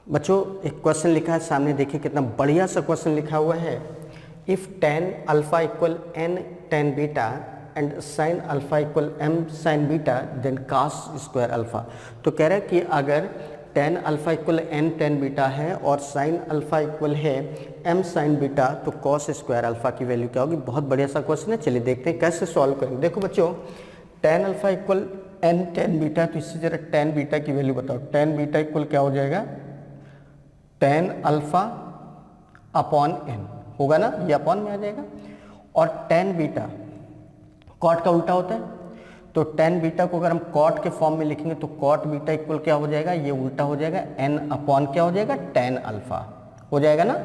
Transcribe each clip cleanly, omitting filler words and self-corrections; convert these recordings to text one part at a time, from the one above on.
बच्चों एक क्वेश्चन लिखा है सामने, देखिए कितना बढ़िया सा क्वेश्चन लिखा हुआ है। If tan alpha equal n tan beta and sin alpha equal m sin beta then cos square alpha. तो कह रहा है कि अगर tan alpha equal n tan beta है और sin अल्फा इक्वल है m sin बीटा तो cos स्क्वायर अल्फा की वैल्यू क्या होगी। बहुत बढ़िया सा क्वेश्चन है, चलिए देखते हैं कैसे सॉल्व करेंगे। देखो बच्चों tan alpha equal n tan beta, तो इससे जरा tan बीटा की वैल्यू बताओ। tan बीटा इक्वल क्या हो जाएगा, tan अल्फा अपॉन n होगा ना, ये अपॉन में आ जाएगा। और tan बीटा कॉट का उल्टा होता है, तो tan बीटा को अगर हम कॉट के फॉर्म में लिखेंगे तो कॉट बीटा इक्वल क्या हो जाएगा, ये उल्टा हो जाएगा n अपॉन क्या हो जाएगा, tan अल्फा हो जाएगा ना।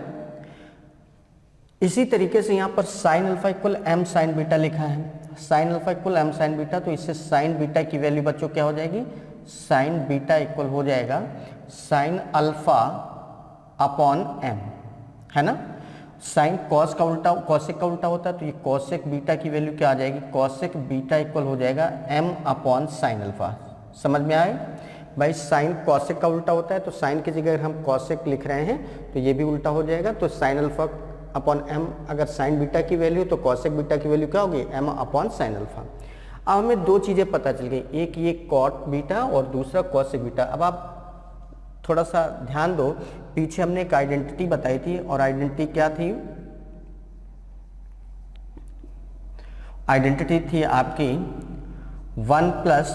इसी तरीके से यहाँ पर sin alpha equal m sin beta लिखा है, sin alpha equal m sin beta, तो इससे sin बीटा की वैल्यू बच्चों क्या हो जाएगी, sin बीटा इक्वल हो जाएगा sin अल्फा अपॉन m, है ना। साइन कॉस का उल्टा, कॉसेक का उल्टा होता है, तो ये कॉसेक बीटा की वैल्यू क्या आ जाएगी, कॉसेक बीटा इक्वल हो जाएगा m अपॉन साइन अल्फा। समझ में आए भाई, साइन कॉसेक का उल्टा होता है, तो साइन की जगह हम कॉसेक लिख रहे हैं तो ये भी उल्टा हो जाएगा। तो साइन अल्फा अपॉन m, अगर साइन बीटा की वैल्यू तो कॉसेक बीटा की वैल्यू क्या होगी, m अपॉन साइन अल्फा। अब हमें दो चीज़ें पता चल गई, एक ये कॉट बीटा और दूसरा कॉसेक बीटा। अब आप थोड़ा सा ध्यान दो, पीछे हमने एक आइडेंटिटी बताई थी और आइडेंटिटी क्या थी, आइडेंटिटी थी आपकी 1 plus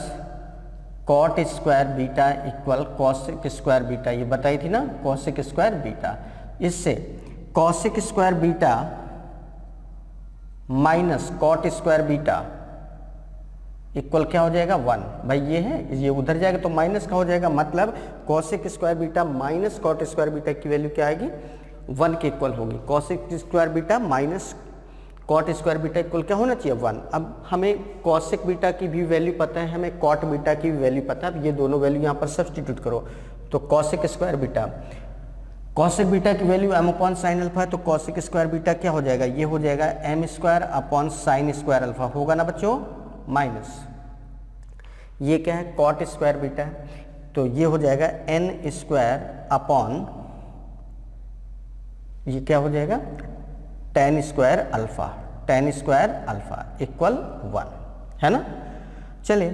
cot square beta equal cosec square beta, ये बताई थी ना, कॉसेक स्क्वायर बीटा। इससे cosec square beta minus cot square beta equal क्या हो जाएगा 1। भाई ये है, ये उधर जाएगा तो माइनस का हो जाएगा, मतलब cosec square beta minus cot square beta की वैल्यू क्या आएगी, 1 के इक्वल होगी। Cosec square beta minus cot square beta equal क्या होना चाहिए, 1। अब हमें कॉसेक बीटा की भी वैल्यू पता है, हमें कॉट बीटा की भी वैल्यू पता है। अब ये दोनों वैल्यू यहाँ पर सब्सटीट्यूट करो, तो cosec square beta, cosec beta की value m upon sine alpha है, तो कॉसेक स्क्वायर बीटा क्या हो जाएगा, ये हो जाएगा m square upon sine square alpha, होगा ना बच्चों, माइनस ये क्या है कॉट स्क्वायर बीटा है, तो ये हो जाएगा n स्क्वायर अपॉन ये क्या हो जाएगा tan square alpha, tan square alpha equal 1, है ना। चलिए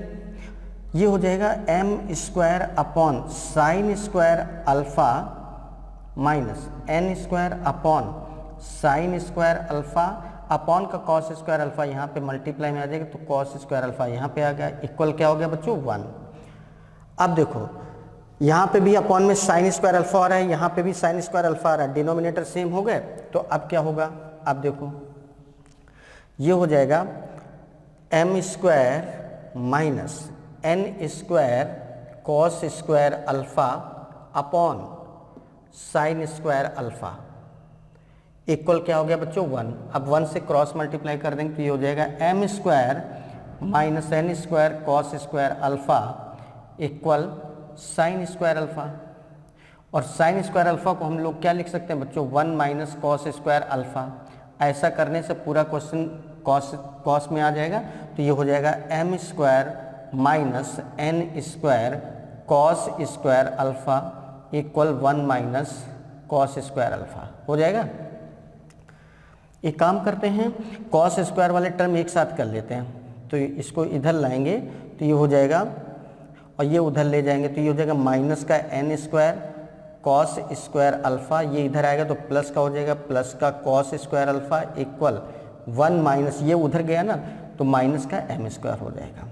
ये हो जाएगा m square upon sine square alpha minus n square upon sine square alpha upon का कॉस स्क्वायर अल्फा यहाँ पे मल्टीप्लाई में आ जाएगा, तो कॉस स्क्वायर अल्फा यहाँ पे आ गया, इक्वल क्या हो गया बच्चों 1। अब देखो यहाँ पे भी अपॉन में साइन स्क्वायर अल्फा आ रहा है, यहाँ पे भी साइन स्क्वायर अल्फा आ रहा है, डिनोमिनेटर सेम हो गए, तो अब क्या होगा, अब देखो ये हो जाएगा m square minus n square cos square alpha upon sine square alpha equal क्या हो गया बच्चों 1। अब 1 से क्रॉस मल्टीप्लाई कर देंगे तो ये हो जाएगा m square minus n square cos square alpha equal sign square alpha. और साइन स्क्वायर अल्फा को हम लोग क्या लिख सकते हैं बच्चों, 1 माइनस कॉस स्क्वायर अल्फा। ऐसा करने से पूरा क्वेश्चन कॉस में आ जाएगा, तो ये हो जाएगा m square minus n square cos square alpha equal 1 minus cos square alpha हो जाएगा। एक काम करते हैं, कॉस स्क्वायर वाले टर्म एक साथ कर लेते हैं, तो इसको इधर लाएंगे तो ये हो जाएगा, और ये उधर ले जाएंगे तो ये हो जाएगा माइनस का n square cos square alpha, ये इधर आएगा तो प्लस का हो जाएगा, प्लस का cos square alpha equal 1 minus, ये उधर गया ना तो माइनस का m स्क्वायर हो जाएगा।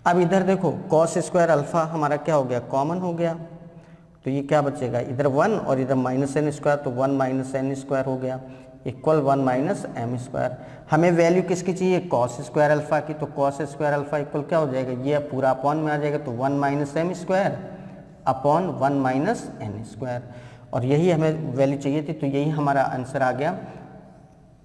अब इधर देखो कॉस स्क्वायर अल्फा हमारा क्या हो गया, कॉमन हो गया, तो ये क्या बचेगा, इधर 1 और इधर माइनस n स्क्वायर, तो 1 माइनस n स्क्वायर हो गया इक्वल 1 माइनस m स्क्वायर। हमें वैल्यू किसकी चाहिए, कॉस स्क्वायर अल्फा की, तो कॉस स्क्वायर अल्फा इक्वल क्या हो जाएगा, ये पूरा अपॉन में आ जाएगा, तो 1 minus m square upon 1 minus n square, और यही हमें वैल्यू चाहिए थी, तो यही हमारा आंसर आ गया।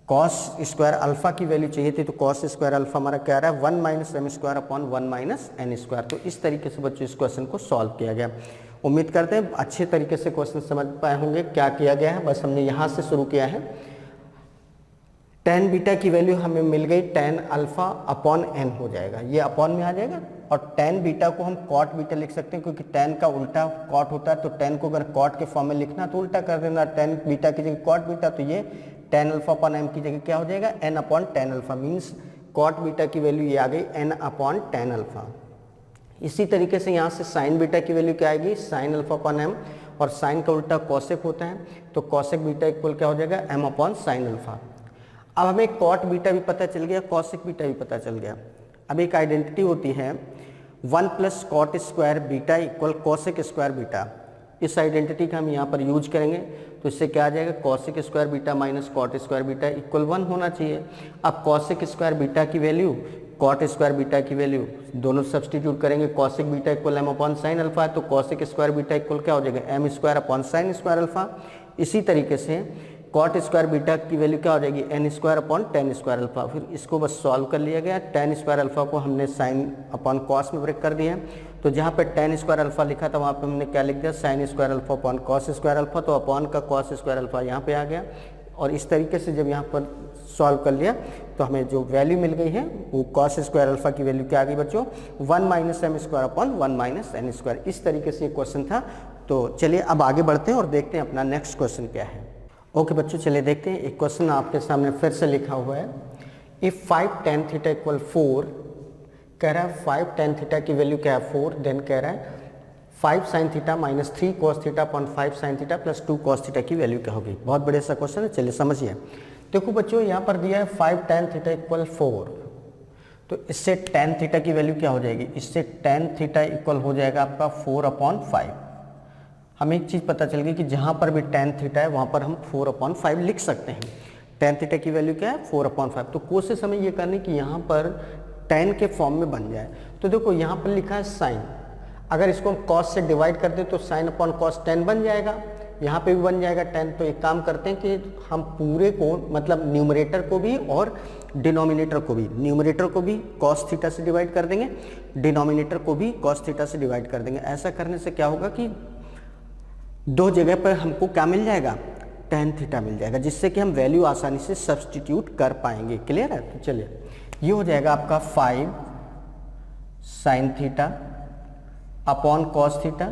कॉस स्क्वायर अल्फा की वैल्यू चाहिए थी, तो कॉस स्क्वायर अल्फा हमारा क्या रहा है, 1 minus m square upon 1 minus n square. तो इस तरीके से बच्चों इस क्वेश्चन को सॉल्व किया गया। उम्मीद करते हैं अच्छे तरीके से क्वेश्चन समझ पाए होंगे क्या किया गया है। बस हमने यहाँ से शुरू किया है, tan बीटा की वैल्यू हमें मिल गई, tan अल्फा अपॉन n हो जाएगा, ये अपॉन में आ जाएगा, और tan बीटा को हम cot बीटा लिख सकते हैं, क्योंकि tan का उल्टा cot होता है, तो tan को अगर cot के फॉर्म में लिखना तो उल्टा कर देना, tan बीटा की जगह cot बीटा, तो ये tan अल्फा अपॉन m की जगह क्या हो जाएगा, n upon tan alpha, means cot beta की वैल्यू ये आ गई n अपॉन tan अल्फा। इसी तरीके से यहाँ से sin बीटा की वैल्यू क्या आएगी, sin अल्फा अपॉन m, और sin का उल्टा cosec होता है, तो cosec बीटा इक्वल क्या हो जाएगा, m अपॉन sin अल्फा। अब हमें cot बीटा भी पता चल गया, cosec बीटा भी पता चल गया। अब एक आइडेंटिटी होती है 1 plus cot square beta equal cosec square beta. इस आइडेंटिटी का हम यहाँ पर यूज करेंगे, तो इससे क्या आ जाएगा, cosec square beta minus cot square beta equal 1 होना चाहिए। अब कॉसेक स्क्वायर बीटा की वैल्यू, कॉट स्क्वायर बीटा की वैल्यू दोनों सब्सटीट्यूट करेंगे, cosec beta equal m upon sine alpha है, तो कॉसेक स्क्वायर बीटा इक्वल क्या हो जाएगा, m square upon sine square alpha. इसी तरीके से कॉट स्क्वायर बीटा की वैल्यू क्या हो जाएगी, n square upon tan square alpha. फिर इसको बस सॉल्व कर लिया गया, टेन स्क्वायर अल्फा को हमने साइन अपॉन कॉस में ब्रेक कर दिया है, तो जहाँ पे टेन स्क्वायर अल्फा लिखा था वहाँ पे हमने क्या लिख दिया, sign square alpha upon cos square alpha, तो अपॉन का कॉस स्क्वायर अल्फा यहाँ पे आ गया। और इस तरीके से जब यहाँ पर सॉल्व कर लिया तो हमें जो वैल्यू मिल गई है वो कॉस स्क्वायर अल्फा की वैल्यू क्या आ गई बच्चों, 1 minus m square upon 1 minus n square. इस तरीके से ये क्वेश्चन था। तो चलिए अब आगे बढ़ते हैं और देखते हैं अपना नेक्स्ट क्वेश्चन क्या है। ओके बच्चों, चलिए देखते हैं। एक क्वेश्चन आपके सामने फिर से लिखा हुआ है, इफ 5 tan थीटा इक्वल 4, कह रहा है 5 tan थीटा की वैल्यू क्या है 4, देन कह रहा है 5 sin theta minus 3 cos theta upon 5 sin theta plus 2 cos theta की वैल्यू क्या होगी। बहुत बढ़िया सा क्वेश्चन है, चलिए समझिए। देखो बच्चों, यहाँ पर दिया है 5 tan थीटा इक्वल 4, तो इससे tan थीटा की वैल्यू क्या हो जाएगी, इससे tan थीटा इक्वल हो जाएगा आपका 4 अपॉन 5। हमें एक चीज़ पता चल गई कि जहाँ पर भी tan थीटा है वहाँ पर हम 4 अपॉन 5 लिख सकते हैं। tan थीटा की वैल्यू क्या है 4 अपॉन 5। तो कोशिश हमें ये करनी कि यहाँ पर tan के फॉर्म में बन जाए। तो देखो यहाँ पर लिखा है साइन, अगर इसको हम cos से डिवाइड कर दे तो साइन अपॉन cos tan बन जाएगा, यहाँ पे भी बन जाएगा tan। तो एक काम करते हैं कि हम पूरे को मतलब न्यूमरेटर को भी और डिनोमिनेटर को भी, न्यूमरेटर को भी cos थीटा से डिवाइड कर देंगे, डिनोमिनेटर को भी cos थीटा से डिवाइड कर देंगे। ऐसा करने से क्या होगा कि दो जगह पर हमको क्या मिल जाएगा, tan थीटा मिल जाएगा, जिससे कि हम वैल्यू आसानी से सब्सटीट्यूट कर पाएंगे। क्लियर है। तो चलिए ये हो जाएगा आपका 5 sin theta upon cos theta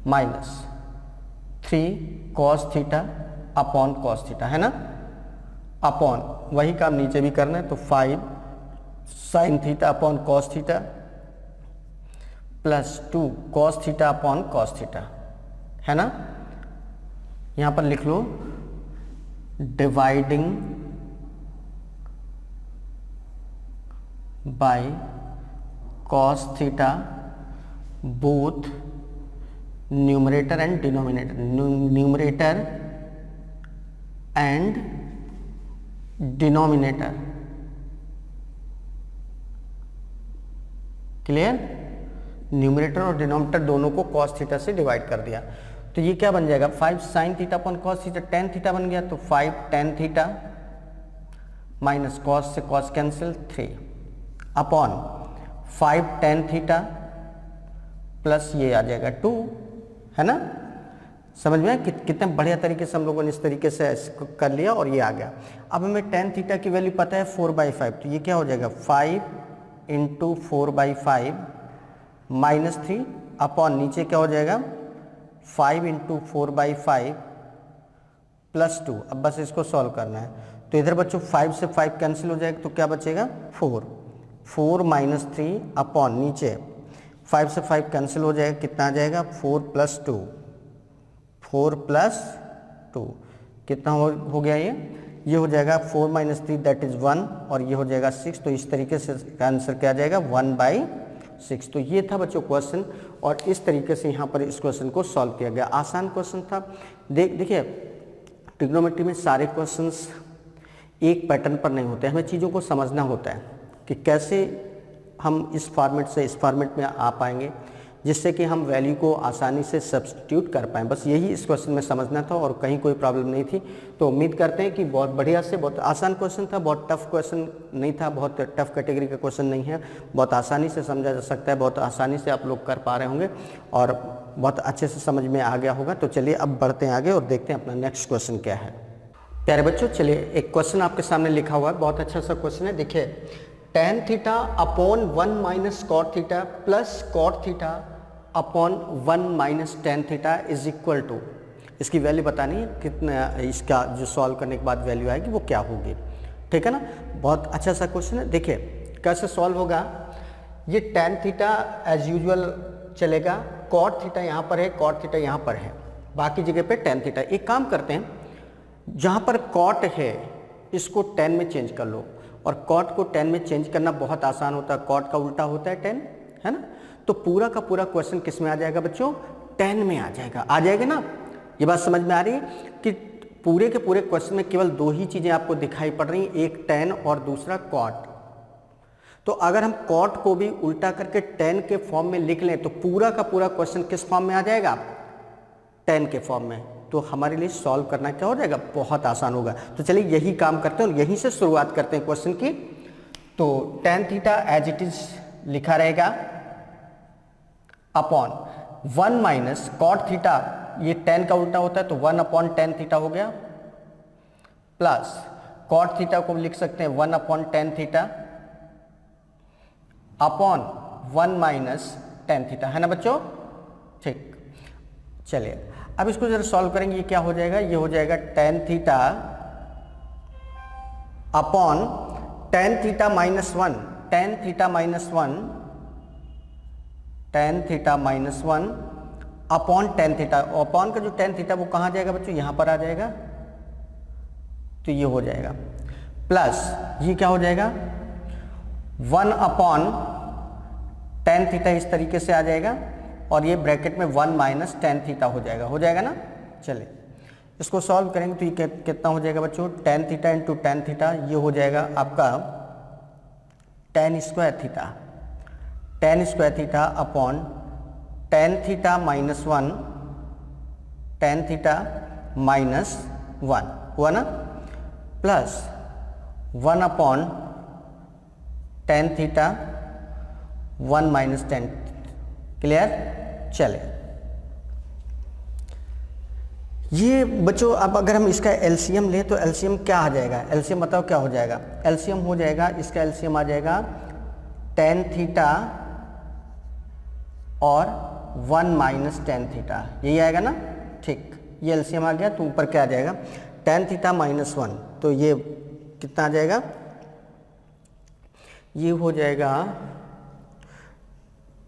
minus 3 cos theta upon cos theta, है ना, अपॉन वही काम नीचे भी करना है। तो 5 sin theta upon cos theta plus 2 cos theta upon cos theta, है ना। यहाँ पर लिख लो dividing by cos theta both numerator and denominator, numerator and denominator. Clear, numerator और डिनोमिनेटर दोनों को cos थीटा से डिवाइड कर दिया। तो ये क्या बन जाएगा 5 sin theta upon cos theta, tan theta बन गया, तो 5 tan थीटा माइनस cos से cos cancel 3 upon 5 tan theta plus ये आ जाएगा 2, है ना। समझ में कितने बढ़िया तरीके से हम लोगों ने इस तरीके से कर लिया और ये आ गया। अब हमें tan थीटा की वैल्यू पता है 4/5, तो ये क्या हो जाएगा 5 इंटू 4/5 माइनस 3 अपॉन नीचे क्या हो जाएगा 5 इंटू 4/5 प्लस 2। अब बस इसको सॉल्व करना है। तो इधर बच्चों 5 से 5 कैंसिल हो जाएगा, तो क्या बचेगा 4 माइनस 3 अपॉन नीचे 5 से 5 कैंसिल हो जाएगा, कितना आ जाएगा 4 प्लस 2, 4 प्लस 2 कितना हो गया, ये हो जाएगा 4 माइनस 3 दैट इज 1, और ये हो जाएगा 6। तो इस तरीके से आंसर क्या आ जाएगा 1/6। तो ये था बच्चों क्वेश्चन, और इस तरीके से यहाँ पर इस क्वेश्चन को सॉल्व किया गया। आसान क्वेश्चन था। देखिए ट्रिग्नोमेट्री में सारे क्वेश्चंस एक पैटर्न पर नहीं होते, हमें चीज़ों को समझना होता है कि कैसे हम इस फॉर्मेट से इस फॉर्मेट में आ पाएंगे, जिससे कि हम वैल्यू को आसानी से सब्स्टिट्यूट कर पाएँ। बस यही इस क्वेश्चन में समझना था और कहीं कोई प्रॉब्लम नहीं थी। तो उम्मीद करते हैं कि बहुत बढ़िया से, बहुत आसान क्वेश्चन था, बहुत टफ क्वेश्चन नहीं था, बहुत टफ कैटेगरी का क्वेश्चन नहीं है, बहुत आसानी से समझा जा सकता है, बहुत आसानी से आप लोग कर पा रहे होंगे और बहुत अच्छे से समझ में आ गया होगा। तो चलिए अब बढ़ते हैं आगे और देखते हैं अपना नेक्स्ट क्वेश्चन क्या है। प्यारे बच्चों, चलिए एक क्वेश्चन आपके सामने लिखा हुआ है, बहुत अच्छा सा क्वेश्चन है। देखिए tan theta upon 1 minus cot theta plus cot theta upon 1 minus tan theta is equal to, इसकी वैल्यू बतानी है कितना, इसका जो सॉल्व करने के बाद वैल्यू आएगी वो क्या होगी, ठीक है ना। बहुत अच्छा सा क्वेश्चन है। देखिए कैसे सॉल्व होगा। ये tan थीटा एज यूजुअल चलेगा, कॉट थीटा यहाँ पर है, कॉट थीटा यहाँ पर है, बाकी जगह पे tan थीटा। एक काम करते हैं, जहाँ पर कॉट है इसको tan में चेंज कर लो, और कॉट को tan में चेंज करना बहुत आसान होता है, कॉट का उल्टा होता है tan, है ना। तो पूरा का पूरा क्वेश्चन किस में आ जाएगा बच्चों, tan में आ जाएगा। आ जाएगा ना, ये बात समझ में आ रही है कि पूरे के पूरे क्वेश्चन में केवल दो ही चीज़ें आपको दिखाई पड़ रही हैं, एक tan और दूसरा कॉट। तो अगर हम कॉट को भी उल्टा करके tan के फॉर्म में लिख लें तो पूरा का पूरा क्वेश्चन किस फॉर्म में आ जाएगा, tan के फॉर्म में। तो हमारे लिए सॉल्व करना क्या हो जाएगा, बहुत आसान होगा। तो चलिए यही काम करते हैं और यहीं से शुरुआत करते हैं क्वेश्चन की। तो tan theta as it is लिखा रहेगा अपॉन 1 माइनस कॉट थीटा, ये tan का उल्टा होता है तो 1 अपॉन tan थीटा हो गया, प्लस कॉट थीटा को लिख सकते हैं 1 upon tan theta upon 1 minus tan theta, है ना बच्चों। ठीक, चलिए अब इसको जरा सॉल्व करेंगे। ये क्या हो जाएगा, ये हो जाएगा tan theta upon tan theta minus 1, tan theta minus 1, tan theta minus 1 upon tan theta. Upon का जो tan थीटा वो कहाँ जाएगा बच्चों, यहाँ पर आ जाएगा, तो ये हो जाएगा, प्लस ये क्या हो जाएगा 1 अपॉन tan थीटा, इस तरीके से आ जाएगा, और ये ब्रैकेट में 1 माइनस tan थीटा हो जाएगा ना। चलिए इसको सॉल्व करेंगे तो ये कितना हो जाएगा बच्चों, tan theta into tan theta, ये हो जाएगा आपका tan square theta, tan square theta upon tan theta minus 1, tan theta minus 1 हुआ ना, plus 1 upon tan theta 1 minus tan। Clear. चले ये बच्चों, अब अगर हम इसका एलसीएम लें तो एलसीएम क्या आ जाएगा, एलसीएम बताओ क्या हो जाएगा। एलसीएम हो जाएगा, इसका एलसीएम आ जाएगा tan थीटा और 1 माइनस tan थीटा, यही आएगा ना। ठीक, ये एलसीएम आ गया तो ऊपर क्या आ जाएगा, tan थीटा माइनस 1, तो ये कितना आ जाएगा, ये हो जाएगा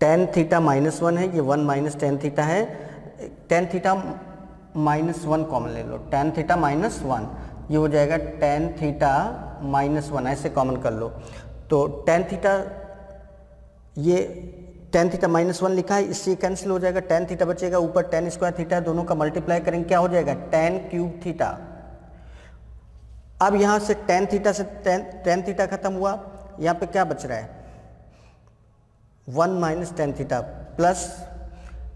tan थीटा माइनस 1 है, ये 1 माइनस tan थीटा है, tan थीटा माइनस 1 कॉमन ले लो, tan थीटा माइनस 1, ये हो जाएगा tan थीटा माइनस 1, ऐसे कॉमन कर लो। तो tan थीटा, ये tan थीटा माइनस 1 लिखा है, इससे कैंसिल हो जाएगा, tan थीटा बचेगा, ऊपर tan स्क्वायर थीटा, दोनों का मल्टीप्लाई करेंगे क्या हो जाएगा, tan क्यूब थीटा। अब यहाँ से tan थीटा से tan थीटा खत्म हुआ, यहाँ पे क्या बच रहा है 1 माइनस tan थीटा, प्लस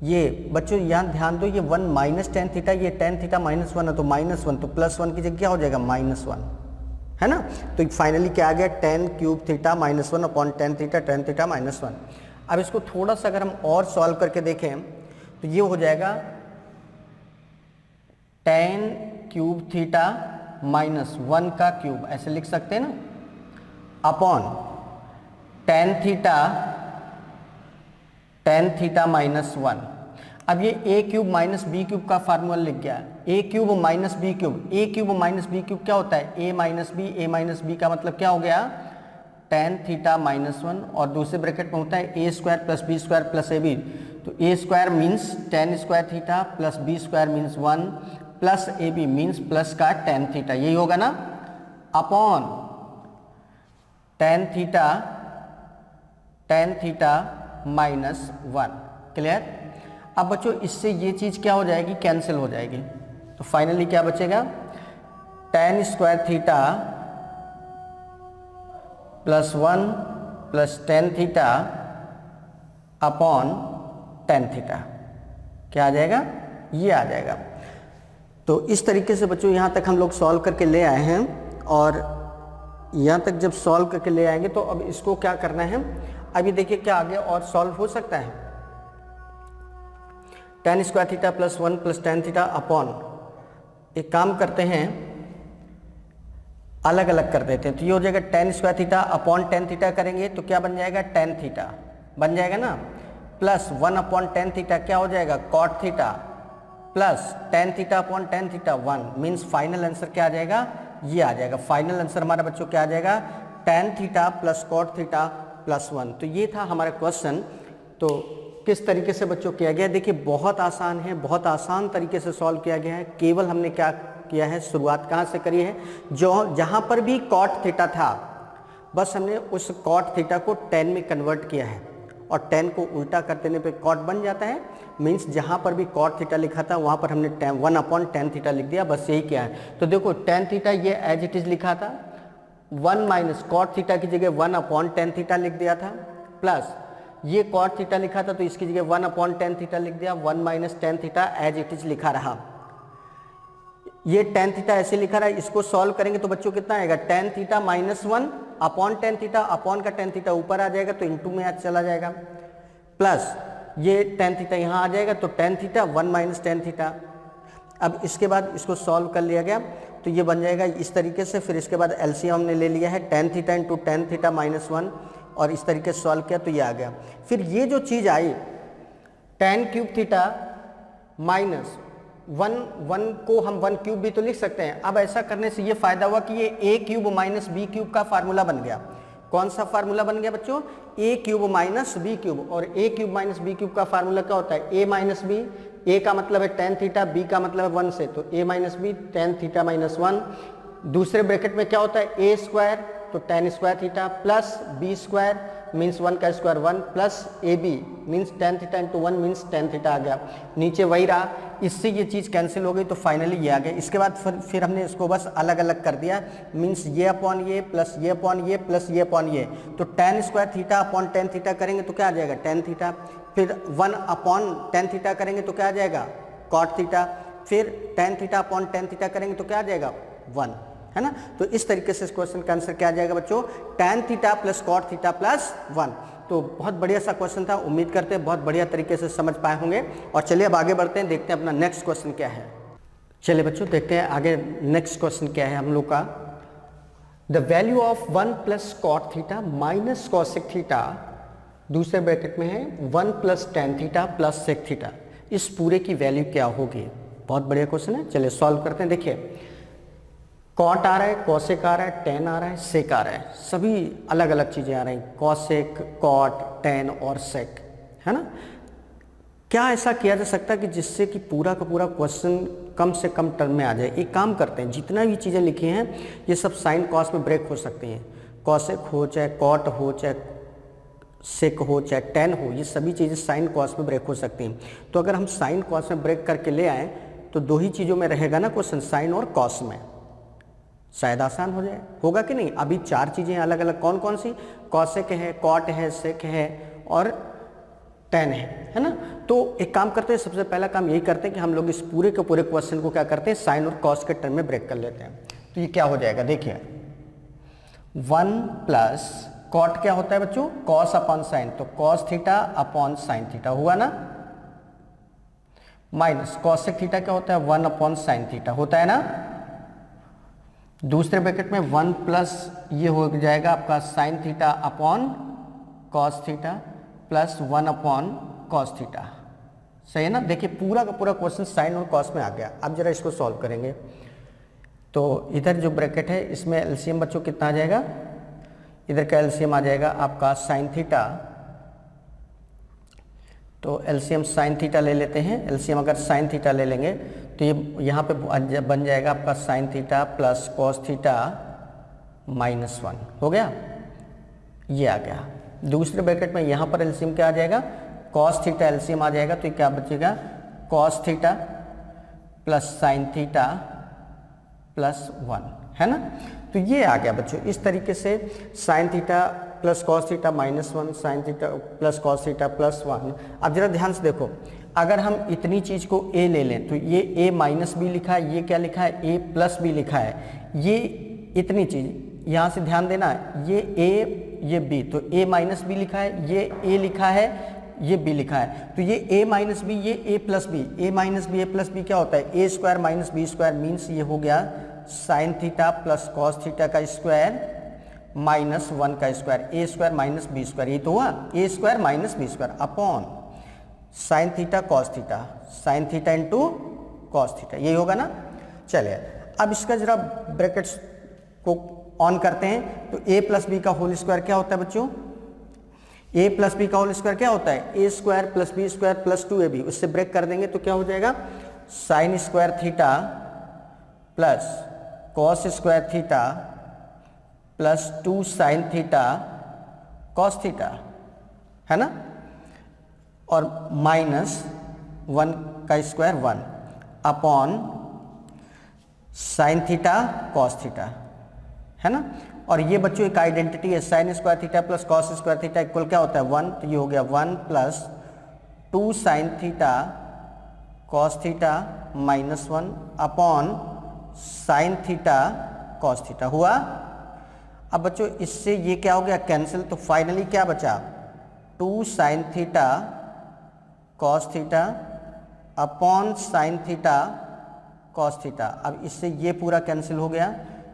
ये बच्चों यहाँ ध्यान दो, ये 1 माइनस tan थीटा, ये tan थीटा माइनस 1 है तो माइनस 1, तो प्लस 1 की जगह क्या हो जाएगा माइनस 1, है ना। तो फाइनली क्या आ गया, tan cube theta minus 1 upon tan theta minus 1। अब इसको थोड़ा सा अगर हम और सॉल्व करके देखें तो ये हो जाएगा tan क्यूब थीटा माइनस 1 का क्यूब, ऐसे लिख सकते हैं ना, अपॉन tan थीटा माइनस 1। अब ये a cube minus b cube का फार्मूला लिख गया, a cube minus b cube, a cube minus b cube क्या होता है, a माइनस बी का मतलब क्या हो गया tan थीटा माइनस 1, और दूसरे ब्रैकेट में होता है a square plus B square plus ab, तो a square means tan square theta plus B square means 1 plus ab means plus का tan थीटा, यही होगा ना, upon tan theta minus 1। Clear. अब बच्चों इससे ये चीज़ क्या हो जाएगी, कैंसिल हो जाएगी, तो फाइनली क्या बचेगा, tan square theta plus 1 plus tan theta upon tan theta, क्या आ जाएगा, ये आ जाएगा। तो इस तरीके से बच्चों यहाँ तक हम लोग सॉल्व करके ले आए हैं, और यहाँ तक जब सॉल्व करके ले आएंगे तो अब इसको क्या करना है, अभी देखिए क्या आगे और सॉल्व हो सकता है। tan square theta plus 1 plus tan theta upon, एक काम करते हैं अलग अलग कर देते हैं। तो ये हो जाएगा ten square theta upon tan theta करेंगे तो क्या बन जाएगा, टेन थीटा बन जाएगा ना, प्लस 1 अपॉन टेन थीटा क्या हो जाएगा, cot theta, plus tan theta upon tan theta 1, means final answer क्या आ जाएगा, ये आ जाएगा। फाइनल आंसर हमारा बच्चों क्या आ जाएगा, tan theta plus cot theta plus 1। तो ये था हमारा क्वेश्चन। तो किस तरीके से बच्चों किया गया, देखिए बहुत आसान है, बहुत आसान तरीके से सॉल्व किया गया है। केवल हमने क्या किया है, शुरुआत कहाँ से करी है, जो जहाँ पर भी कॉट थीटा था बस हमने उस कॉट थीटा को टेन में कन्वर्ट किया है, और टेन को उल्टा कर देने पे कॉट बन जाता है। मीन्स जहाँ पर भी कॉट थीटा लिखा था वहाँ पर हमने 1 अपॉन टेन थीटा लिख दिया, बस यही क्या है। तो देखो टेन थीटा ये एज इट इज लिखा था, 1 माइनस कॉट थीटा की जगह 1 अपॉन टेन थीटा लिख दिया था, प्लस ये कॉट थीटा लिखा था तो इसकी जगह 1 अपॉन टेन थीटा लिख दिया, 1 minus tan theta as it is लिखा रहा। ये टेन थीटा ऐसे लिखा रहा है, इसको सॉल्व करेंगे तो बच्चों कितना आएगा, ten theta minus 1 upon tan theta, upon का टेन थीटा ऊपर आ जाएगा तो इंटू में आज चला जाएगा, प्लस ये टेन थीटा यहाँ आ जाएगा तो ten theta 1 minus tan theta. अब इसके बाद इसको सॉल्व कर लिया गया तो ये बन जाएगा इस तरीके से। फिर इसके बाद एलसीएम हमने ले लिया है ten theta into ten theta minus 1, और इस तरीके से सॉल्व किया तो ये आ गया। फिर ये जो चीज़ आई टेन क्यूब थीटा माइनस 1 को हम 1 क्यूब भी तो लिख सकते हैं। अब ऐसा करने से ये फायदा हुआ कि ये ए क्यूब माइनस बी क्यूब का फार्मूला बन गया। कौन सा फार्मूला बन गया बच्चों, ए क्यूब माइनस बी क्यूब। और ए क्यूब माइनस बी क्यूब का फार्मूला क्या होता है, ए माइनस बी, ए का मतलब है टेन थीटा, बी का मतलब है 1 से, तो A minus B tan theta minus 1। दूसरे ब्रैकेट में क्या होता है, ए स्क्वायर तो tan square theta plus B square means 1 का square 1 plus A B means tan theta into 1 means tan theta आ गया। नीचे वही रहा, इससे ये चीज़ कैंसिल हो गई तो फाइनली ये आ गया। इसके बाद फिर हमने इसको बस अलग अलग कर दिया, मीन्स ये अपॉन ये प्लस ये अपॉन ये प्लस ये अपॉन ये। तो tan square theta upon tan theta करेंगे तो क्या आ जाएगा, टेन थीटा। फिर 1 अपॉन टेन थीटा करेंगे तो क्या आ जाएगा, कॉट थीटा। फिर ten theta upon tan theta करेंगे तो क्या आ जाएगा, 1, है ना। तो इस तरीके से इस क्वेश्चन का आंसर क्या आ जाएगा बच्चों, tan theta plus cot theta plus 1। तो बहुत बढ़िया सा क्वेश्चन था, उम्मीद करते हैं बहुत बढ़िया तरीके से समझ पाए होंगे। और चलिए अब आगे बढ़ते हैं, देखते हैं अपना नेक्स्ट क्वेश्चन क्या है। चलिए बच्चों देखते हैं आगे नेक्स्ट क्वेश्चन क्या है हम लोग का। The value of 1 plus cot theta minus cosec theta, दूसरे ब्रैकेट में है 1 plus tan theta plus sec theta, इस पूरे की वैल्यू क्या होगी। बहुत बढ़िया क्वेश्चन है, चलिए सॉल्व करते हैं। देखिए कॉट आ रहा है, कॉसेक आ रहा है, टेन आ रहा है, सेक आ रहा है, सभी अलग अलग चीज़ें आ रही हैं, कॉसेक, कॉट, टेन और सेक, है ना। क्या ऐसा किया जा सकता है कि जिससे कि पूरा का पूरा क्वेश्चन कम से कम टर्म में आ जाए। एक काम करते हैं, जितना भी चीज़ें लिखी हैं ये सब साइन कॉस में ब्रेक हो सकती हैं, कॉसेक हो चाहे कॉट हो चाहे सेक हो चाहे टेन हो, ये सभी चीज़ें साइन कॉस में ब्रेक हो सकती हैं। तो अगर हम साइन कॉस में ब्रेक करके ले आएँ तो दो ही चीज़ों में रहेगा ना क्वेश्चन, साइन और कॉस में, शायद आसान हो जाए, होगा कि नहीं। अभी चार चीज़ें अलग अलग, कौन कौन सी, कॉसेक है, कॉट है, सेक है और टेन है ना। तो एक काम करते हैं, सबसे पहला काम यही करते हैं कि हम लोग इस पूरे के पूरे क्वेश्चन को क्या करते हैं, साइन और कॉस के टर्म में ब्रेक कर लेते हैं। तो ये क्या हो जाएगा, देखिए 1 प्लस कॉट क्या होता है बच्चों, कॉस अपॉन साइन, तो cos theta upon sine theta हुआ ना, माइनस कॉसेक थीटा क्या होता है, 1 अपॉन साइन थीटा होता है ना। दूसरे ब्रैकेट में 1 प्लस ये हो जाएगा आपका sine theta upon cos theta plus 1 upon cos theta, सही है ना। देखिए पूरा का पूरा क्वेश्चन साइन और कॉस में आ गया। अब जरा इसको सॉल्व करेंगे तो इधर जो ब्रैकेट है इसमें एलसीएम बच्चों कितना आ जाएगा, इधर का एलसीएम आ जाएगा आपका साइन थीटा, तो एलसीएम साइन थीटा ले लेते हैं। एलसीएम अगर साइन थीटा ले लेंगे तो ये यहाँ पे बन जाएगा आपका sign theta plus cos theta minus 1 हो गया, ये आ गया। दूसरे ब्रैकेट में यहाँ पर एलसीएम क्या आ जाएगा, कॉस थीटा एलसीएम आ जाएगा, तो ये क्या बचेगा, cos theta plus sign theta plus 1, है ना। तो ये आ गया बच्चों, इस तरीके से sign theta plus cos theta minus 1, sign theta plus cos theta plus 1। अब जरा ध्यान से देखो, अगर हम इतनी चीज़ को ए ले लें तो ये ए माइनस बी लिखा है, ये क्या लिखा है, ए प्लस बी लिखा है। ये इतनी चीज़ यहाँ से ध्यान देना, ये ए ये बी, तो ए माइनस बी लिखा है, ये ए लिखा है, ये बी लिखा है, तो ये ए माइनस बी, ये A plus B, A minus B A plus B क्या होता है, A square minus B square means ये हो गया sine theta plus cos theta का स्क्वायर माइनस 1 का square, A square minus B square, ये तो हुआ A square minus B square upon sine theta cos theta, sine theta into cos theta, यही होगा ना। चलिए अब इसका जरा ब्रैकेट्स को ऑन करते हैं। तो a प्लस बी का होल स्क्वायर क्या होता है बच्चों, a प्लस बी का होल स्क्वायर क्या होता है, A square plus B square plus 2ab, उससे ब्रेक कर देंगे तो क्या हो जाएगा, sine square theta plus cos square theta plus 2 sine theta cos theta, है ना, और माइनस 1 का square 1 upon sine theta cos theta, है ना। और ये बच्चों एक आइडेंटिटी है, sign square theta plus cos square theta equal क्या होता है 1, तो ये हो गया 1 plus 2 sine theta cos theta minus 1 upon sine theta cos theta हुआ। अब बच्चों इससे ये क्या हो गया कैंसिल, तो फाइनली क्या बचा 2 sine theta cos theta upon sine theta cos theta. अब इससे ये पूरा कैंसिल हो गया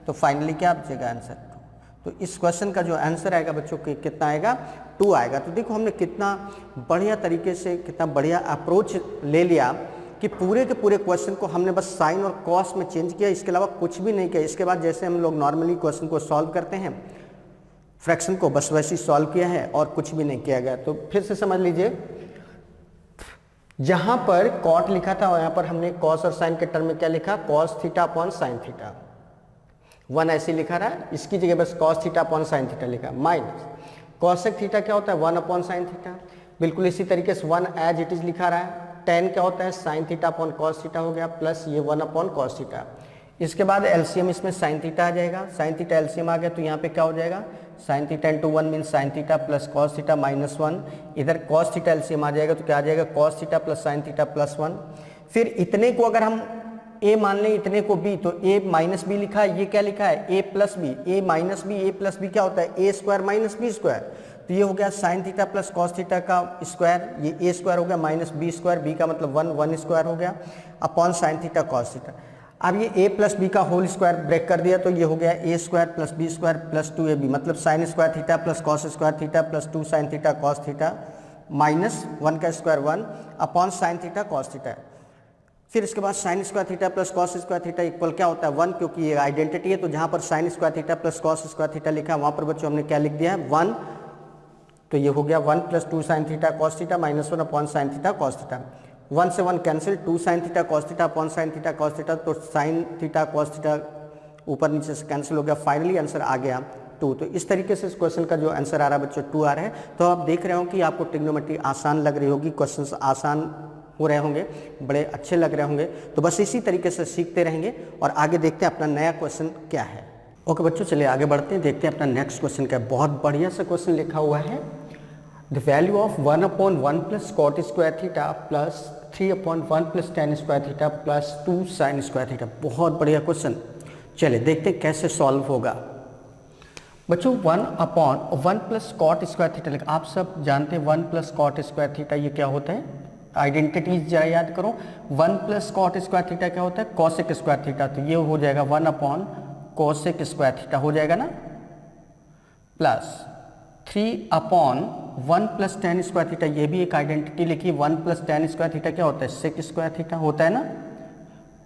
तो फाइनली क्या बचेगा आंसर 2। तो इस क्वेश्चन का जो आंसर आएगा बच्चों कितना आएगा 2 आएगा। तो देखो हमने कितना बढ़िया तरीके से, कितना बढ़िया अप्रोच ले लिया कि पूरे के पूरे क्वेश्चन को हमने बस साइन और कॉस में चेंज किया, इसके अलावा कुछ भी नहीं किया। इसके बाद जैसे हम लोग नॉर्मली क्वेश्चन को सॉल्व करते हैं फ्रैक्शन को, बस वैसे ही सॉल्व किया है और कुछ भी नहीं किया गया। तो फिर से समझ लीजिए, जहां पर कॉट लिखा था यहाँ पर हमने कॉस और साइन के टर्म में क्या लिखा, cos theta upon sine theta, 1 ऐसे लिखा रहा है, इसकी जगह बस cos theta upon sine theta लिखा, माइनस कॉसेक थीटा क्या होता है 1 अपॉन साइन थीटा, बिल्कुल इसी तरीके से 1 एज इट इज लिखा रहा है। tan क्या होता है sine theta upon cos theta हो गया, प्लस ये 1 अपॉन कॉस थीटा। इसके बाद एलसीएम इसमें साइन थीटा आ जाएगा, साइन थीटा एलसीएम आ गया तो यहाँ पे क्या हो जाएगा sign theta into 1 mean sine theta plus cos theta minus 1। इधर कॉस थीटा एलसीएम आ जाएगा तो क्या आ जाएगा cos theta plus sign theta plus 1। फिर इतने को अगर हम a मान लें, इतने को b, तो a माइनस बी लिखा है, ये क्या लिखा है a plus b, a minus b, a plus B क्या होता है a square minus B square. तो ये हो गया sine theta plus cos theta का स्क्वायर, ये a स्क्वायर हो गया माइनस बी स्क्वायर, b का मतलब 1 स्क्वायर हो गया upon sine theta cos theta. अब ये a प्लस बी का होल स्क्वायर ब्रेक कर दिया तो ये हो गया a square plus B square plus 2ab, मतलब sine square theta plus cos square theta plus 2 sine theta cos theta minus 1 का square 1 upon sine theta cos theta. फिर इसके बाद sine square theta plus cos square theta equal क्या होता है 1, क्योंकि ये आइडेंटिटी है। तो जहाँ पर sign square theta plus cos square theta लिखा है वहाँ पर बच्चों हमने क्या लिख दिया है 1, तो ये हो गया 1 plus 2 sine theta cos theta minus 1 upon sine theta cos theta. 1 से 1 cancel, 2 sine theta cos theta upon sine theta cos theta, तो साइन थीटा कॉस थीटा ऊपर नीचे से कैंसिल हो गया, फाइनली आंसर आ गया 2। तो इस तरीके से इस क्वेश्चन का जो आंसर आ रहा है बच्चों 2 आ रहा है। तो आप देख रहे हो कि आपको ट्रिग्नोमेट्री आसान लग रही होगी, क्वेश्चंस आसान हो रहे होंगे, बड़े अच्छे लग रहे होंगे। तो बस इसी तरीके से सीखते रहेंगे और आगे देखते हैं अपना नया क्वेश्चन क्या है। ओके बच्चों, चलिए आगे बढ़ते हैं, देखते हैं अपना नेक्स्ट क्वेश्चन क्या है। बहुत बढ़िया सा क्वेश्चन लिखा हुआ है, the value of 1/1 plus cot square theta plus 3/1 plus tan square theta plus 2 sine square theta. बहुत बढ़िया क्वेश्चन, चलिए देखते हैं कैसे सॉल्व होगा। बच्चों 1/1 प्लस कॉट स्क्वायर थीटा लिखा, आप सब जानते हैं 1 प्लस कॉट स्क्वायर थीटा ये क्या होता है, आइडेंटिटीज जरा याद करो। 1 प्लस कॉट स्क्वायर थीटा क्या होता है कॉसेक स्क्वायर थीटा, तो ये हो जाएगा 1 कॉसेक स्क्वायर थीटा हो जाएगा ना, plus 3/1 plus tan square theta, ये भी एक आइडेंटिटी लिखी। 1 प्लस टेन स्क्वायर थीटा क्या होता है सेक स्क्वायर थीटा होता है ना,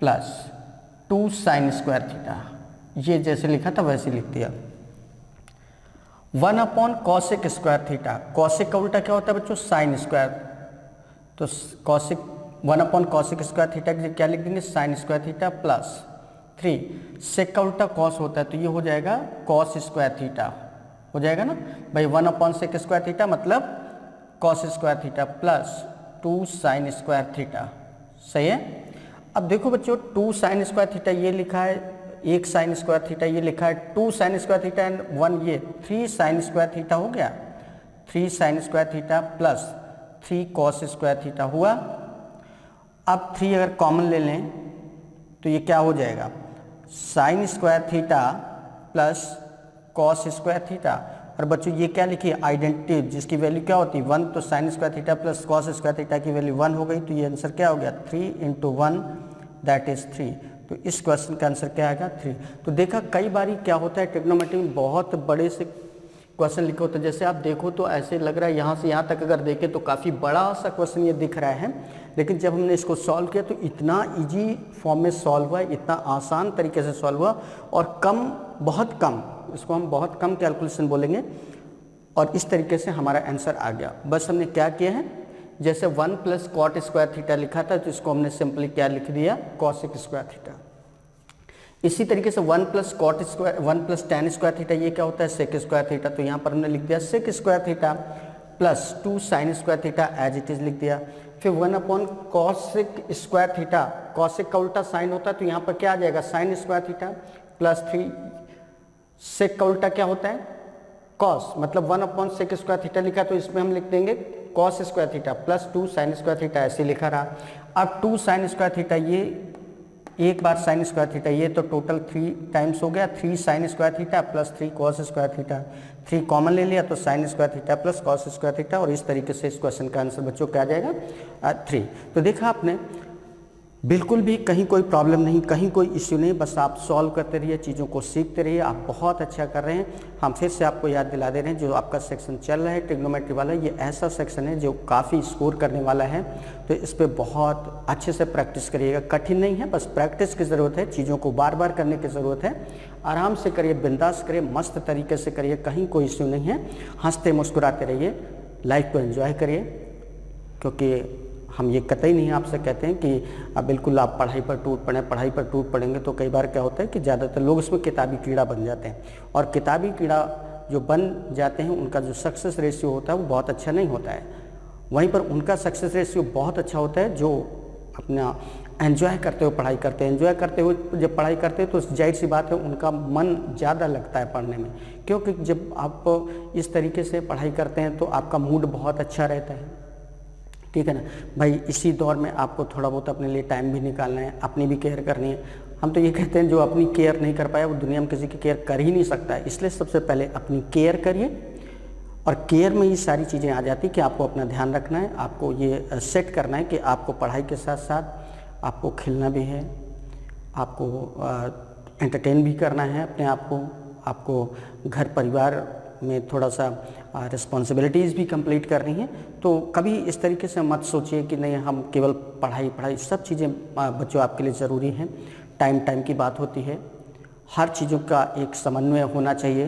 प्लस 2 साइन स्क्वायर थीटा, ये जैसे लिखा था वैसे लिख दिया। 1 कॉसेक स्क्वायर थीटा, कॉसेक का उल्टा क्या होता है बच्चों साइन स्क्वायर, तो कॉसेक 1 कॉसेक स्क्वायर थीटा की क्या लिख देंगे साइन स्क्वायर थीटा प्लस 3 सेक का उल्टा कॉस होता है तो ये हो जाएगा कॉस स्क्वायर थीटा हो जाएगा ना भाई। 1 सेक स्क्वायर थीटा मतलब cos square theta plus 2 sine square theta, सही है। अब देखो बच्चों 2 साइन स्क्वायर थीटा ये लिखा है, 1 साइन स्क्वायर थीटा ये लिखा है, 2 साइन स्क्वायर थीटा एंड 1 ये 3 साइन स्क्वायर थीटा हो गया, 3 sign square theta plus 3 cos square theta हुआ। अब 3 अगर कॉमन ले लें तो ये क्या हो जाएगा sine square theta plus cos square theta. और बच्चों ये क्या लिखिए आइडेंटिटी, जिसकी वैल्यू क्या होती है 1, तो sign square theta plus cos square theta की वैल्यू 1 हो गई, तो ये आंसर क्या हो गया 3 × 1 दैट इज 3। तो इस क्वेश्चन का आंसर क्या आएगा 3। तो देखा कई बारी क्या होता है ट्रिग्नोमेट्री में बहुत बड़े से क्वेश्चन लिखे होते हैं। जैसे आप देखो तो ऐसे लग रहा है यहाँ से यहाँ तक अगर देखें तो काफ़ी बड़ा सा क्वेश्चन ये दिख रहा है, लेकिन जब हमने इसको सॉल्व किया तो इतना इजी फॉर्म में सॉल्व हुआ, इतना आसान तरीके से सॉल्व हुआ और कम, बहुत कम, इसको हम बहुत कम कैलकुलेशन बोलेंगे और इस तरीके से हमारा आंसर आ गया। बस हमने क्या किया है, जैसे 1 + cot स्क्वायर थीटा लिखा था तो इसको हमने सिंपली क्या लिख दिया, cosec स्क्वायर थीटा। इसी तरीके से 1 + cot square 1 + tan square theta ये क्या होता है, sec स्क्वायर थीटा। तो यहाँ पर हमने लिख दिया sec square theta plus 2 sin square theta as it is लिख दिया। फिर 1 / cosec स्क्वायर थीटा, cosec का उल्टा साइन होता है तो यहाँ पर क्या आ जाएगा, sin square theta plus 3 sec का उल्टा क्या होता है, cos, मतलब 1 / sec स्क्वायर थीटा लिखा तो इसमें हम लिख देंगे cos square theta plus 2 sin square theta, ऐसे लिखा रहा। अब 2 sin स्क्वायर थीटा ये एक बार sin स्क्वायर थीटा ये तो टोटल 3 टाइम्स हो गया, 3 sin square theta plus 3 cos square theta, 3 common ले लिया तो sin square theta plus cos square theta और इस तरीके से इस क्वेश्चन का आंसर बच्चों क्या आ जाएगा 3। तो देखा आपने बिल्कुल भी कहीं कोई प्रॉब्लम नहीं, कहीं कोई इश्यू नहीं, बस आप सॉल्व करते रहिए, चीज़ों को सीखते रहिए, आप बहुत अच्छा कर रहे हैं। हम फिर से आपको याद दिला दे रहे हैं जो आपका सेक्शन चल रहा है ट्रिग्नोमेट्री वाला, ये ऐसा सेक्शन है जो काफ़ी स्कोर करने वाला है, तो इस पर बहुत अच्छे से प्रैक्टिस करिएगा। कठिन नहीं है, बस प्रैक्टिस की ज़रूरत है, चीज़ों को बार बार करने की ज़रूरत है। आराम से करिए, बिंदास करिए, मस्त तरीके से करिए, कहीं कोई इश्यू नहीं है। हंसते मुस्कुराते रहिए, लाइफ को एंजॉय करिए, क्योंकि हम ये कतई नहीं आपसे कहते हैं कि अब बिल्कुल आप पढ़ाई पर टूट पड़े, पढ़ाई पर टूट पड़ेंगे तो कई बार क्या होता है कि ज़्यादातर लोग इसमें किताबी कीड़ा बन जाते हैं, और किताबी कीड़ा जो बन जाते हैं उनका जो सक्सेस रेशियो होता है वो बहुत अच्छा नहीं होता है। वहीं पर उनका सक्सेस रेशियो बहुत अच्छा होता है जो अपना एंजॉय करते हुए पढ़ाई करते हैं। एंजॉय करते हुए जब पढ़ाई करते हैं तो जाहिर सी बात है उनका मन ज़्यादा लगता है पढ़ने में, क्योंकि जब आप इस तरीके से पढ़ाई करते हैं तो आपका मूड बहुत अच्छा रहता है, ठीक है ना भाई। इसी दौर में आपको थोड़ा बहुत अपने लिए टाइम भी निकालना है, अपनी भी केयर करनी है। हम तो ये कहते हैं जो अपनी केयर नहीं कर पाया वो दुनिया में किसी की केयर कर ही नहीं सकता है, इसलिए सबसे पहले अपनी केयर करिए, और केयर में ये सारी चीज़ें आ जाती कि आपको अपना ध्यान रखना है, आपको ये सेट करना है कि आपको पढ़ाई के साथ साथ आपको खेलना भी है, आपको एंटरटेन भी करना है अपने आप को, आपको घर परिवार में थोड़ा सा रिस्पॉन्सिबिलिटीज़ भी कंप्लीट करनी है। तो कभी इस तरीके से मत सोचिए कि नहीं हम केवल पढ़ाई पढ़ाई, सब चीज़ें बच्चों आपके लिए ज़रूरी हैं। टाइम टाइम की बात होती है, हर चीज़ों का एक समन्वय होना चाहिए,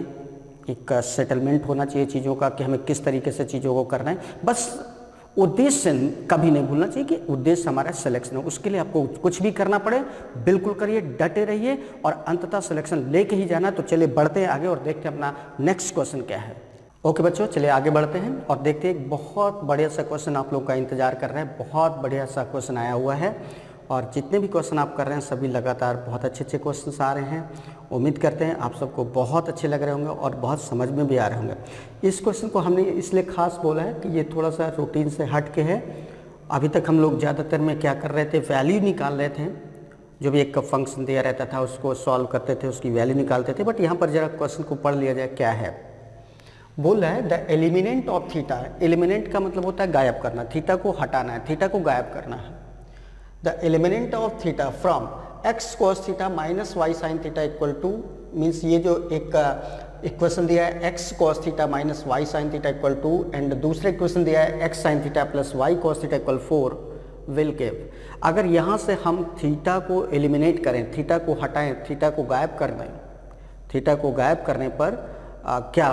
एक सेटलमेंट होना चाहिए चीज़ों का कि हमें किस तरीके से चीज़ों को करना है। बस उद्देश्य कभी नहीं भूलना चाहिए कि उद्देश्य हमारा सिलेक्शन है, उसके लिए आपको कुछ भी करना पड़े बिल्कुल करिए, डटे रहिए और अंततः सिलेक्शन लेके ही जाना। तो चलिए बढ़ते हैं आगे और देखते हैं अपना नेक्स्ट क्वेश्चन क्या है। ओके बच्चों, चलिए आगे बढ़ते हैं और देखते हैं। एक बहुत बढ़िया सा क्वेश्चन आप लोग का इंतजार कर रहे हैं, बहुत बढ़िया सा क्वेश्चन आया हुआ है और जितने भी क्वेश्चन आप कर रहे हैं सभी लगातार बहुत अच्छे अच्छे क्वेश्चन आ रहे हैं। उम्मीद करते हैं आप सबको बहुत अच्छे लग रहे होंगे और बहुत समझ में भी आ रहे होंगे। इस क्वेश्चन को हमने इसलिए खास बोला है कि ये थोड़ा सा रूटीन से हट के है। अभी तक हम लोग ज़्यादातर में क्या कर रहे थे, वैल्यू निकाल रहे थे, जो भी एक फंक्शन दिया रहता था उसको सॉल्व करते थे, उसकी वैल्यू निकालते थे। बट यहाँ पर ज़रा क्वेश्चन को पढ़ लिया जाए क्या है। बोल रहा है द एलिमिनेंट ऑफ थीटा, एलिमिनेंट का मतलब होता है गायब करना, थीटा को हटाना है, थीटा को गायब करना है। The eliminant of theta from X cos theta minus Y sine theta equal to, means ये जो एक इक्वेशन दिया है x cos theta minus Y sine theta equal to, and दूसरा इक्वेशन दिया है x sine theta plus Y cos theta equal 4 will give. अगर यहाँ से हम थीटा को एलिमिनेट करें, थीटा को हटाएं, थीटा को गायब कर दें, थीटा को गायब करने पर क्या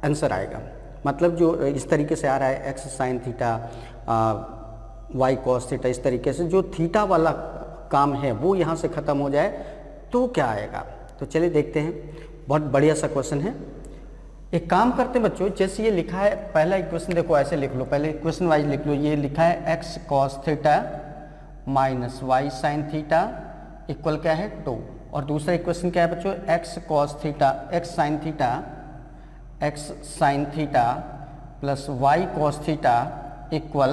आंसर आएगा। मतलब जो इस तरीके से आ रहा है x sine theta y cos theta, इस तरीके से जो थीटा वाला काम है वो यहाँ से ख़त्म हो जाए तो क्या आएगा। तो चलिए देखते हैं, बहुत बढ़िया सा क्वेश्चन है। एक काम करते हैं बच्चों, जैसे ये लिखा है पहला इक्वेशन देखो ऐसे लिख लो, पहले इक्वेशन वाइज लिख लो। ये लिखा है x cos theta minus Y sine theta equal क्या है 2, और दूसरा इक्वेशन क्या है बच्चों, x cos theta x sine theta plus Y cos theta equal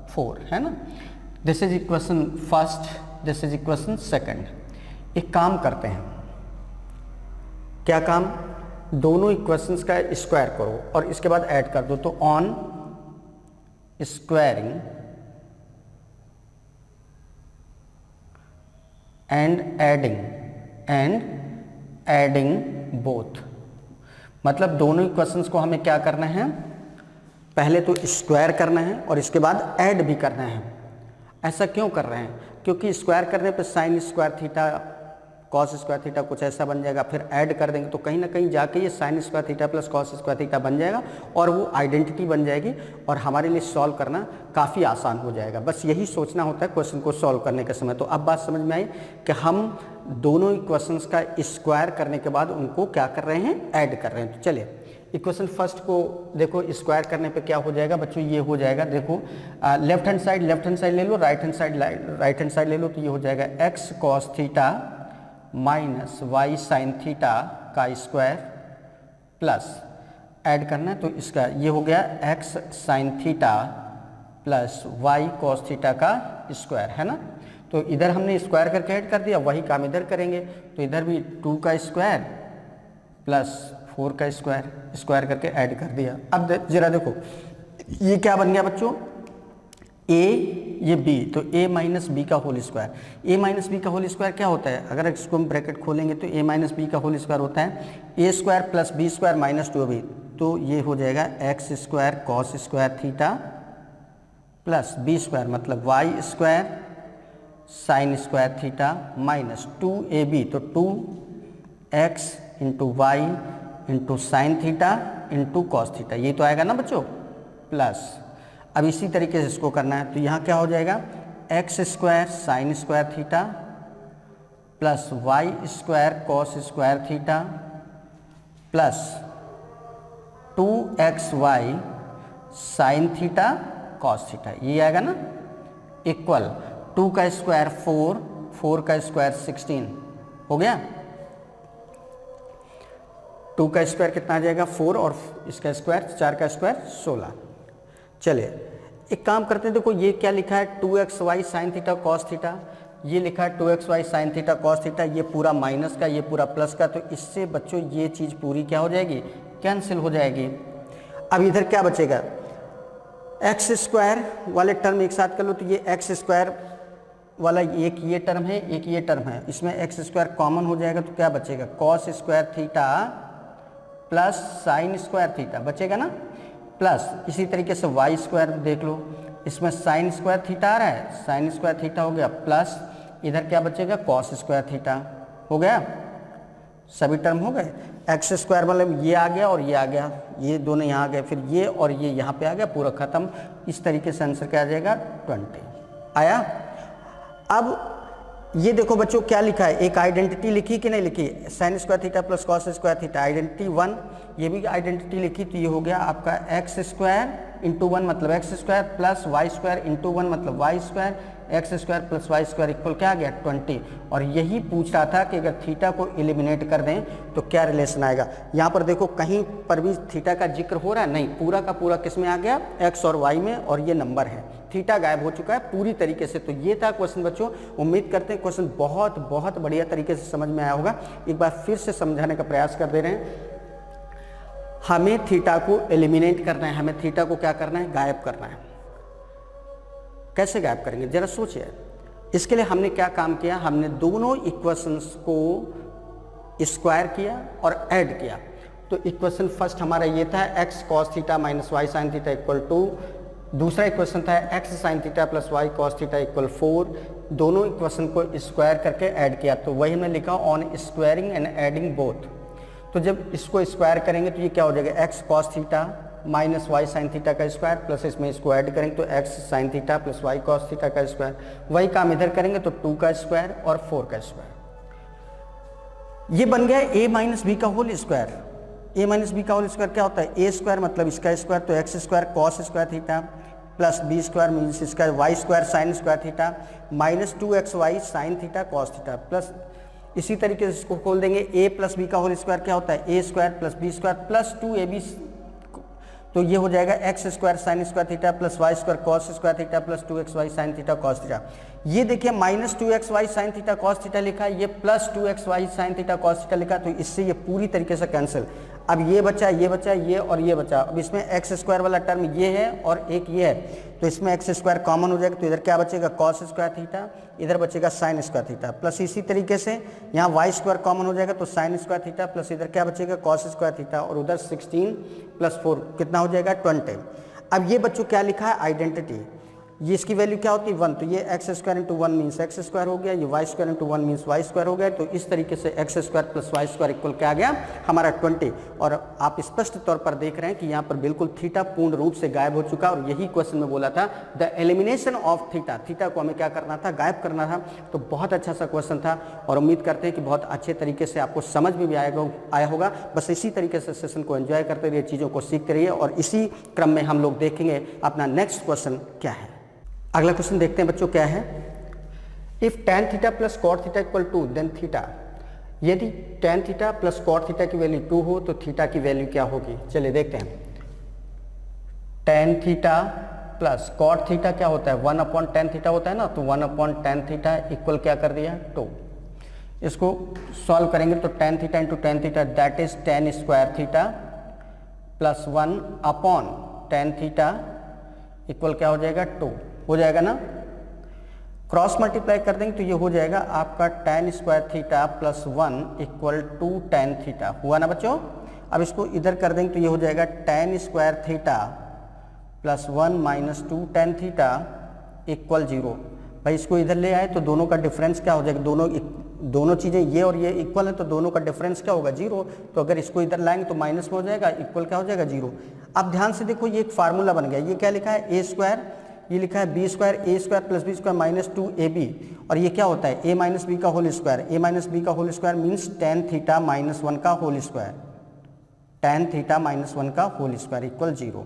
4, है ना। This is equation first, this is equation second. एक काम करते हैं, क्या काम, दोनों इक्वेशंस का स्क्वायर करो और इसके बाद ऐड कर दो। तो on squaring and adding both, मतलब दोनों इक्वेशंस को हमें क्या करना है, पहले तो स्क्वायर करना है और इसके बाद ऐड भी करना है। ऐसा क्यों कर रहे हैं, क्योंकि स्क्वायर करने पे sign square theta cos square theta कुछ ऐसा बन जाएगा, फिर ऐड कर देंगे तो कहीं ना कहीं जाके ये sign square theta plus cos square theta बन जाएगा और वो आइडेंटिटी बन जाएगी और हमारे लिए सॉल्व करना काफ़ी आसान हो जाएगा। बस यही सोचना होता है क्वेश्चन को सॉल्व करने के समय। तो अब बात समझ में आई कि हम दोनों इक्वेशंस का स्क्वायर करने के बाद उनको क्या कर रहे हैं, ऐड कर रहे हैं। तो चलिए इक्वेशन फर्स्ट को देखो, स्क्वायर करने पे क्या हो जाएगा बच्चों, ये हो जाएगा, देखो लेफ्ट हैंड साइड ले लो, राइट हैंड साइड ले लो, तो ये हो जाएगा x cos theta minus Y sine theta का स्क्वायर प्लस ऐड करना है तो इसका ये हो गया x sine theta plus Y cos theta का स्क्वायर, है ना। तो इधर हमने स्क्वायर करके ऐड कर दिया, वही काम इधर करेंगे, तो इधर भी 2 का स्क्वायर प्लस 4 का स्क्वायर करके ऐड कर दिया। अब जरा देखो ये क्या बन गया बच्चों, a ये b, तो a माइनस बी का whole square. a minus B का होल स्क्वायर क्या होता है, अगर इसको हम ब्रैकेट खोलेंगे तो a माइनस बी का होल स्क्वायर होता है a square plus B square minus 2b, तो ये हो जाएगा x square cos square theta plus B square मतलब Y square sine square theta minus 2ab, तो 2x into Y into sine theta into cos theta, ये तो आएगा ना बच्चों, प्लस अब इसी तरीके से इसको करना है, तो यहाँ क्या हो जाएगा x square sine square theta plus y square cos square theta plus 2xy sine theta cos theta, ये आएगा ना, इक्वल 2 का स्क्वायर 4, 4 का स्क्वायर 16 हो गया। 2 का स्क्वायर कितना आ जाएगा 4 और इसका स्क्वायर 4 का स्क्वायर 16। चलिए एक काम करते हैं, देखो ये क्या लिखा है 2xy sine theta cos theta, ये लिखा है 2xy sine theta cos theta, ये पूरा माइनस का ये पूरा प्लस का, तो इससे बच्चों ये चीज़ पूरी क्या हो जाएगी, कैंसिल हो जाएगी। अब इधर क्या बचेगा, एक्स स्क्वायर वाले टर्म एक साथ कर लो, तो ये एक्स स्क्वायर वाला एक ये टर्म है एक ये टर्म है, इसमें एक्स स्क्वायर कॉमन हो जाएगा तो क्या बचेगा cos square theta plus sign square theta बचेगा ना, प्लस इसी तरीके से वाई स्क्वायर देख लो, इसमें साइन स्क्वायर थीटा आ रहा है, साइन स्क्वायर थीटा हो गया, प्लस इधर क्या बचेगा कॉस स्क्वायर थीटा हो गया, सभी टर्म हो गए। एक्स स्क्वायर मतलब ये आ गया और ये आ गया, ये दोनों यहाँ आ गए, फिर ये और ये यहाँ पे आ गया, पूरा खत्म। इस तरीके से आंसर क्या आ जाएगा 20 आया। अब ये देखो बच्चों क्या लिखा है, एक आइडेंटिटी लिखी कि नहीं लिखी, sign square theta plus cos square theta identity 1, ये भी आइडेंटिटी लिखी, तो ये हो गया आपका एक्स स्क्वायर इंटू 1 मतलब x square plus y square into 1 मतलब Y square, x square plus y square equal क्या आ गया 20। और यही पूछ रहा था कि अगर थीटा को एलिमिनेट कर दें तो क्या रिलेशन आएगा। यहाँ पर देखो कहीं पर भी थीटा का जिक्र हो रहा है नहीं, पूरा का पूरा किस में आ गया एक्स और वाई में, और ये नंबर है, थीटा गायब हो चुका है पूरी तरीके से। तो ये था क्वेश्चन बच्चों, उम्मीद करते हैं क्वेश्चन बहुत बहुत बढ़िया तरीके से समझ में आया होगा। एक बार फिर से समझाने का प्रयास कर दे रहे हैं, हमें थीटा को एलिमिनेट करना है, हमें थीटा को क्या करना है गायब करना है। कैसे गायब करेंगे जरा सोचिए। इसके लिए हमने क्या काम किया, हमने दोनों इक्वेशंस को स्क्वायर किया और ऐड किया। तो इक्वेशन फर्स्ट हमारा ये था x cos theta minus Y sine theta equal 2, दूसरा इक्वेशन था x sine theta plus Y cos theta equal 4। दोनों इक्वेशन को स्क्वायर करके ऐड किया, तो वही हमने लिखा on squaring and adding both. तो जब इसको स्क्वायर करेंगे तो ये क्या हो जाएगा x cos theta minus Y sine theta का स्क्वायर प्लस इसमें इसको ऐड करेंगे तो x sine theta plus Y cos theta का स्क्वायर, वही काम इधर करेंगे तो 2 का स्क्वायर और 4 का स्क्वायर। ये बन गया a माइनस बी का whole square. a minus B का होल स्क्वायर क्या होता है, a स्क्वायर मतलब इसका स्क्वायर, तो X square cos square theta plus B square means इसका Y square sine square theta minus 2xy sine theta cos theta, plus इसी तरीके से इसको खोल देंगे a प्लस बी का होल स्क्वायर क्या होता है a square plus B square plus 2ab, तो ये हो जाएगा x square sine square theta plus y square cos square theta plus 2xy sine theta cos theta. ये देखिए minus 2xy sine theta cos theta लिखा है, ये plus 2xy sine theta cos theta लिखा, तो इससे ये पूरी तरीके से कैंसिल। अब ये बचा, ये बचा, ये और ये बचा। अब इसमें एक्स स्क्वायर वाला टर्म ये है और एक ये है, तो इसमें एक्स स्क्वायर कॉमन हो जाएगा, तो इधर क्या बचेगा कॉस स्क्वायर थीटा, इधर बचेगा साइन स्क्वायर थीटा, प्लस इसी तरीके से यहाँ वाई स्क्वायर कॉमन हो जाएगा, तो साइन स्क्वायर थीटा प्लस इधर क्या बचेगा कॉस स्क्वायर थीटा, और उधर 16 + 4 कितना हो जाएगा 20। अब ये बच्चों क्या लिखा है आइडेंटिटी, ये इसकी वैल्यू क्या होती है 1, तो ये x square into 1 means x square हो गया, ये y square into 1 means y square हो गया। तो इस तरीके से x square plus y square equal क्या आ गया हमारा 20। और आप स्पष्ट तौर पर देख रहे हैं कि यहाँ पर बिल्कुल थीटा पूर्ण रूप से गायब हो चुका, और यही क्वेश्चन में बोला था the elimination of theta, theta को हमें क्या करना था गायब करना था। तो बहुत अच्छा सा क्वेश्चन था और उम्मीद करते हैं कि बहुत अच्छे तरीके से आपको समझ में भी आया होगा। बस इसी तरीके से सेशन को एंजॉय करते रहिए, चीज़ों को सीखते रहिए, और इसी क्रम में हम लोग देखेंगे अपना नेक्स्ट क्वेश्चन क्या है। अगला क्वेश्चन देखते हैं बच्चों क्या है। If tan theta plus cot theta equal two then theta, यदि tan theta plus cot theta की वैल्यू 2 हो तो थीटा की वैल्यू क्या होगी। चलिए देखते हैं। tan theta plus cot theta क्या होता है 1/tan थीटा होता है ना, तो 1/tan थीटा इक्वल क्या कर दिया 2। इसको सॉल्व करेंगे तो tan theta into tan theta that is tan square theta plus 1/tan theta equal क्या हो जाएगा 2 हो जाएगा ना। क्रॉस मल्टीप्लाई कर देंगे तो ये हो जाएगा आपका tan square theta plus 1 equal two tan theta, हुआ ना बच्चों। अब इसको इधर कर देंगे तो ये हो जाएगा tan square theta plus 1 minus 2 tan theta equal 0। भाई इसको इधर ले आए तो दोनों का डिफरेंस क्या हो जाएगा, दोनों चीज़ें ये और ये इक्वल है तो दोनों का डिफरेंस क्या होगा 0। तो अगर इसको इधर लाएंगे तो माइनस में हो जाएगा, इक्वल क्या हो जाएगा 0। अब ध्यान से देखो ये एक फार्मूला बन गया, ये क्या लिखा है ए स्क्वायर, ये लिखा है B square, A square plus B square minus 2ab, और ये क्या होता है ए माइनस बी का whole square, A minus B का whole square means tan theta minus 1 का whole square, tan theta minus 1 का होल स्क्वायर इक्वल 0।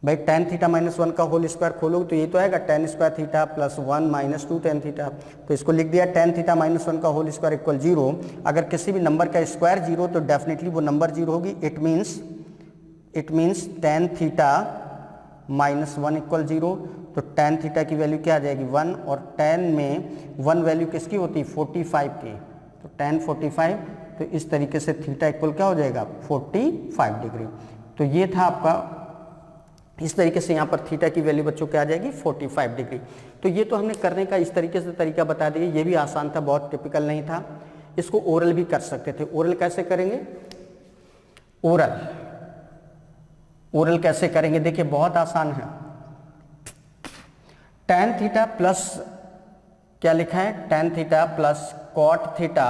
भाई tan थीटा माइनस 1 का होल स्क्वायर खोलोगे तो ये तो आएगा tan square theta plus 1 minus 2 tan theta, तो इसको लिख दिया tan थीटा माइनस 1 का होल स्क्वायर इक्वल 0। अगर किसी भी नंबर का स्क्वायर 0 तो डेफिनेटली वो नंबर 0 होगी, it means tan theta minus 1 equal 0। तो tan थीटा की वैल्यू क्या आ जाएगी 1, और tan में 1 वैल्यू किसकी होती है 45 की, तो tan 45, तो इस तरीके से थीटा इक्वल क्या हो जाएगा 45 डिग्री। तो ये था आपका, इस तरीके से यहाँ पर थीटा की वैल्यू बच्चों क्या आ जाएगी 45 डिग्री। तो ये तो हमने करने का इस तरीके से तरीका बता दिया, ये भी आसान था, बहुत टिपिकल नहीं था। इसको ओरल भी कर सकते थे। ओरल कैसे करेंगे, ओरल कैसे करेंगे देखिए बहुत आसान है। tan थीटा प्लस क्या लिखा है tan theta plus cot theta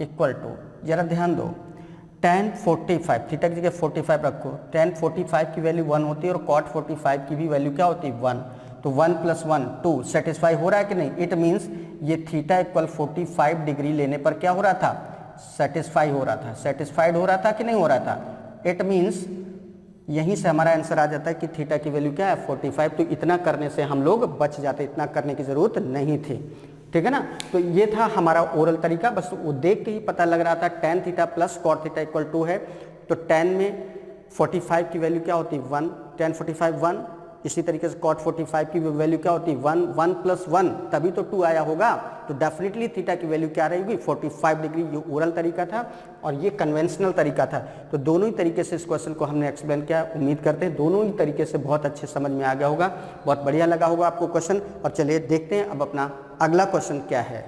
equal two, जरा ध्यान दो, tan 45 थीटा की जगह 45 रखो, tan 45 की वैल्यू 1 होती है और cot 45 की भी वैल्यू क्या होती है 1, तो 1 + 1 2 सेटिस्फाई हो रहा है कि नहीं। इट मीन्स ये थीटा इक्वल 45 डिग्री लेने पर क्या हो रहा था सेटिस्फाई हो रहा था, सेटिस्फाइड हो रहा था कि नहीं हो रहा था। इट मीन्स यहीं से हमारा आंसर आ जाता है कि थीटा की वैल्यू क्या है 45। तो इतना करने से हम लोग बच जाते, इतना करने की ज़रूरत नहीं थी, ठीक है ना। तो ये था हमारा ओरल तरीका, बस वो देख के ही पता लग रहा था tan theta plus cot theta equal 2 है, तो tan में 45 की वैल्यू क्या होती है 1, tan 45 1, इसी तरीके से cot 45 की वैल्यू क्या होती है 1, 1 + 1 तभी तो 2 आया होगा। तो डेफिनेटली थीटा की वैल्यू क्या रहेगी 45 डिग्री। ये ओरल तरीका था और ये कन्वेंशनल तरीका था। तो दोनों ही तरीके से इस क्वेश्चन को हमने एक्सप्लेन किया। उम्मीद करते हैं दोनों ही तरीके से बहुत अच्छे समझ में आ गया होगा, बहुत बढ़िया लगा होगा आपको क्वेश्चन। और चलिए देखते हैं अब अपना अगला क्वेश्चन क्या है।